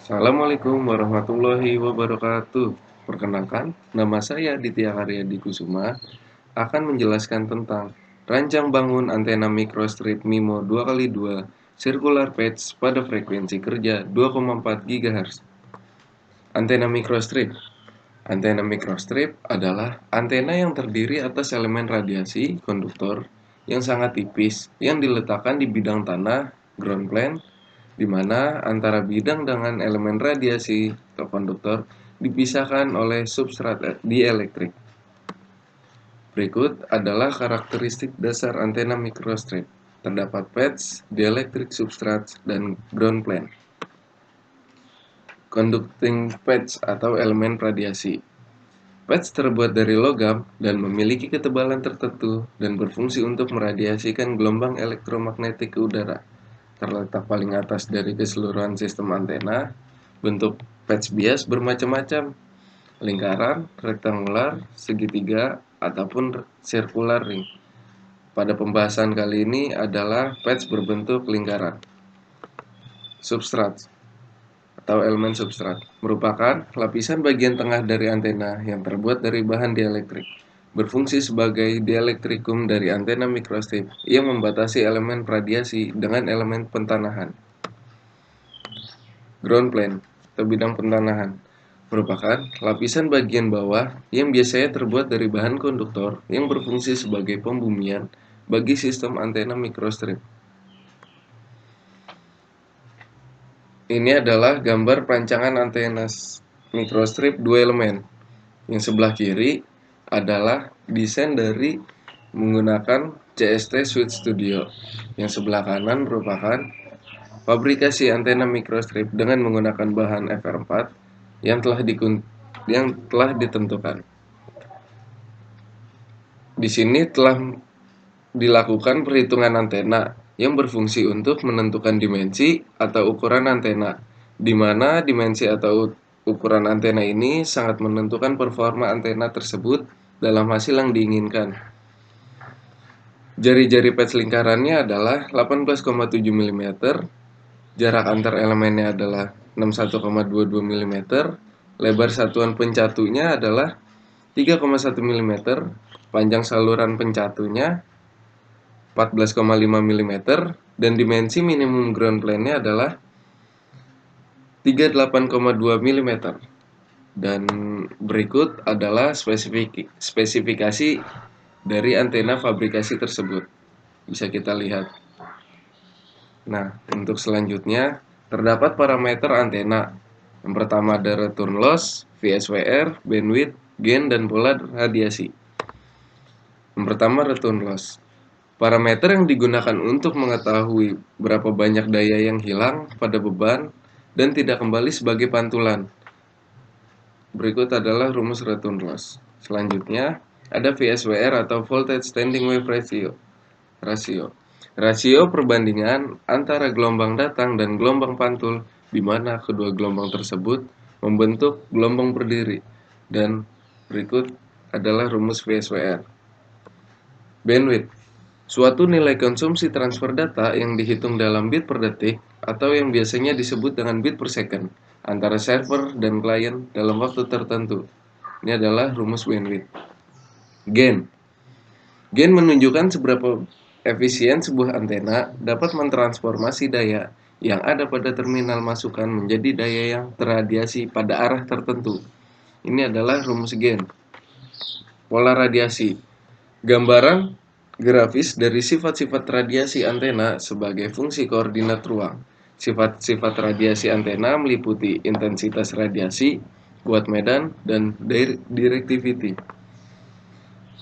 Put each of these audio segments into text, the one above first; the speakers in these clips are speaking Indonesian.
Assalamualaikum warahmatullahi wabarakatuh. Perkenalkan, nama saya Ditya Haryadi Kusuma akan menjelaskan tentang rancang bangun antena microstrip MIMO 2x2 circular patch pada frekuensi kerja 2,4 GHz. Antena microstrip. Antena microstrip adalah antena yang terdiri atas elemen radiasi konduktor yang sangat tipis yang diletakkan di bidang tanah ground plane, di mana antara bidang dengan elemen radiasi atau konduktor dipisahkan oleh substrat dielektrik. Berikut adalah karakteristik dasar antena microstrip. Terdapat patch, dielectric substrate, dan ground plane. Conducting patch atau elemen radiasi. Patch terbuat dari logam dan memiliki ketebalan tertentu dan berfungsi untuk meradiasikan gelombang elektromagnetik ke udara. Terletak paling atas dari keseluruhan sistem antena. Bentuk patch bias bermacam-macam: lingkaran, rektangular, segitiga, ataupun circular ring. Pada pembahasan kali ini adalah patch berbentuk lingkaran. Substrat atau elemen substrat merupakan lapisan bagian tengah dari antena yang terbuat dari bahan dieelektrik. Berfungsi sebagai dielektrikum dari antena microstrip yang membatasi elemen radiasi dengan elemen pentanahan. Ground plane atau bidang pentanahan merupakan lapisan bagian bawah yang biasanya terbuat dari bahan konduktor yang berfungsi sebagai pembumian bagi sistem antena microstrip. Ini adalah gambar perancangan antena microstrip 2 elemen. Yang sebelah kiri adalah desain dari menggunakan CST Suite Studio. Yang sebelah kanan merupakan fabrikasi antena microstrip dengan menggunakan bahan FR4 yang telah ditentukan. Di sini telah dilakukan perhitungan antena yang berfungsi untuk menentukan dimensi atau ukuran antena, di mana dimensi atau ukuran antena ini sangat menentukan performa antena tersebut dalam hasil yang diinginkan. Jari-jari patch lingkarannya adalah 18,7 mm, jarak antar elemennya adalah 61,22 mm, lebar satuan pencatunya adalah 3,1 mm, panjang saluran pencatunya 14,5 mm, dan dimensi minimum ground plane-nya adalah 38,2 mm. Dan berikut adalah spesifikasi dari antena fabrikasi tersebut. Bisa kita lihat. Nah, untuk selanjutnya terdapat parameter antena. Yang pertama ada return loss, VSWR, bandwidth, gain, dan pola radiasi. Yang pertama return loss. Parameter yang digunakan untuk mengetahui berapa banyak daya yang hilang pada beban dan tidak kembali sebagai pantulan. Berikut adalah rumus return loss. Selanjutnya ada VSWR atau Voltage Standing Wave Rasio perbandingan antara gelombang datang dan gelombang pantul, di mana kedua gelombang tersebut membentuk gelombang berdiri. Dan berikut adalah rumus VSWR. Bandwidth, suatu nilai konsumsi transfer data yang dihitung dalam bit per detik atau yang biasanya disebut dengan bit per second antara server dan klien dalam waktu tertentu. Ini adalah rumus bandwidth. Gain, gain menunjukkan seberapa efisien sebuah antena dapat mentransformasi daya yang ada pada terminal masukan menjadi daya yang terradiasi pada arah tertentu. Ini adalah rumus gain. Pola radiasi, gambaran grafis dari sifat-sifat radiasi antena sebagai fungsi koordinat ruang. Sifat-sifat radiasi antena meliputi intensitas radiasi, kuat medan, dan directivity.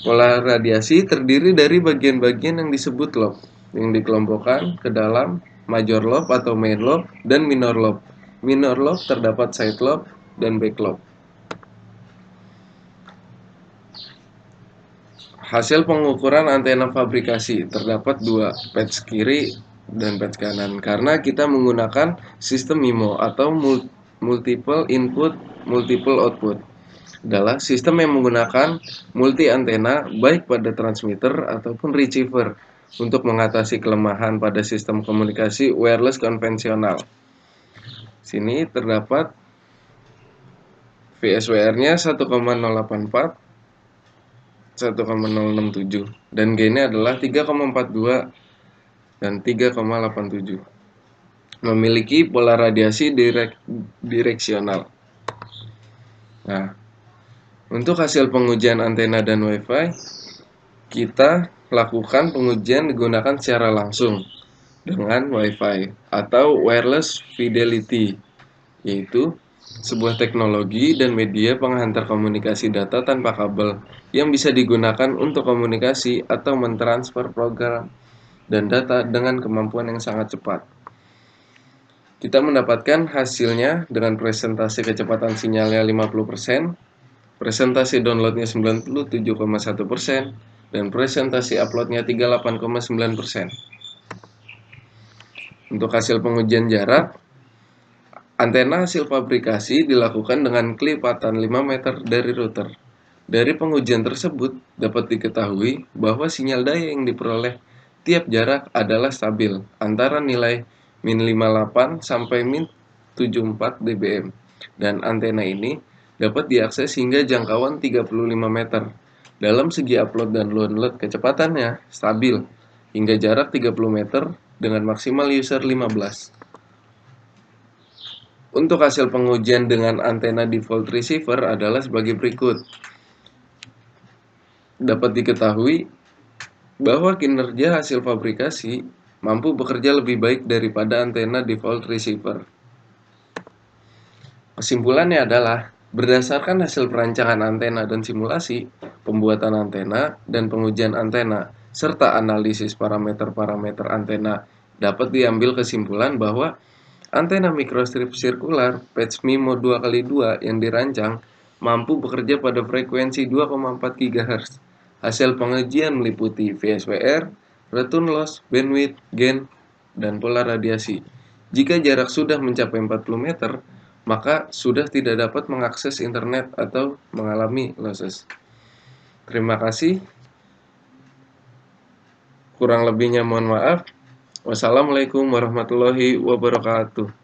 Pola radiasi terdiri dari bagian-bagian yang disebut lobe, yang dikelompokkan ke dalam major lobe atau main lobe dan minor lobe. Minor lobe terdapat side lobe dan back lobe. Hasil pengukuran antena fabrikasi terdapat dua, patch kiri dan patch kanan, karena kita menggunakan sistem MIMO atau multiple input multiple output. Adalah sistem yang menggunakan multi antena baik pada transmitter ataupun receiver untuk mengatasi kelemahan pada sistem komunikasi wireless konvensional. Sini terdapat VSWR-nya 1,084, 1,067 dan G-nya adalah 3,42 dan 3,87. Memiliki pola radiasi direksional. Nah, untuk hasil pengujian antena dan WiFi, kita lakukan pengujian digunakan secara langsung dengan WiFi atau wireless fidelity, yaitu sebuah teknologi dan media penghantar komunikasi data tanpa kabel yang bisa digunakan untuk komunikasi atau mentransfer program dan data dengan kemampuan yang sangat cepat. Kita mendapatkan hasilnya dengan presentasi kecepatan sinyalnya 50%, presentasi downloadnya 97,1%, dan presentasi uploadnya 38,9%. Untuk hasil pengujian jarak, antena hasil fabrikasi dilakukan dengan kelipatan 5 meter dari router. Dari pengujian tersebut, dapat diketahui bahwa sinyal daya yang diperoleh tiap jarak adalah stabil antara nilai min 58 sampai min 74 dBm. Dan antena ini dapat diakses hingga jangkauan 35 meter. Dalam segi upload dan download kecepatannya stabil hingga jarak 30 meter dengan maksimal user 15. Untuk hasil pengujian dengan antena default receiver adalah sebagai berikut. Dapat diketahui bahwa kinerja hasil fabrikasi mampu bekerja lebih baik daripada antena default receiver. Kesimpulannya adalah, berdasarkan hasil perancangan antena dan simulasi, pembuatan antena dan pengujian antena, serta analisis parameter-parameter antena, dapat diambil kesimpulan bahwa antena mikrostrip sirkular patch MIMO 2x2 yang dirancang mampu bekerja pada frekuensi 2,4 GHz. Hasil pengujian meliputi VSWR, return loss, bandwidth, gain, dan pola radiasi. Jika jarak sudah mencapai 40 meter, maka sudah tidak dapat mengakses internet atau mengalami losses. Terima kasih. Kurang lebihnya mohon maaf. Wassalamualaikum warahmatullahi wabarakatuh.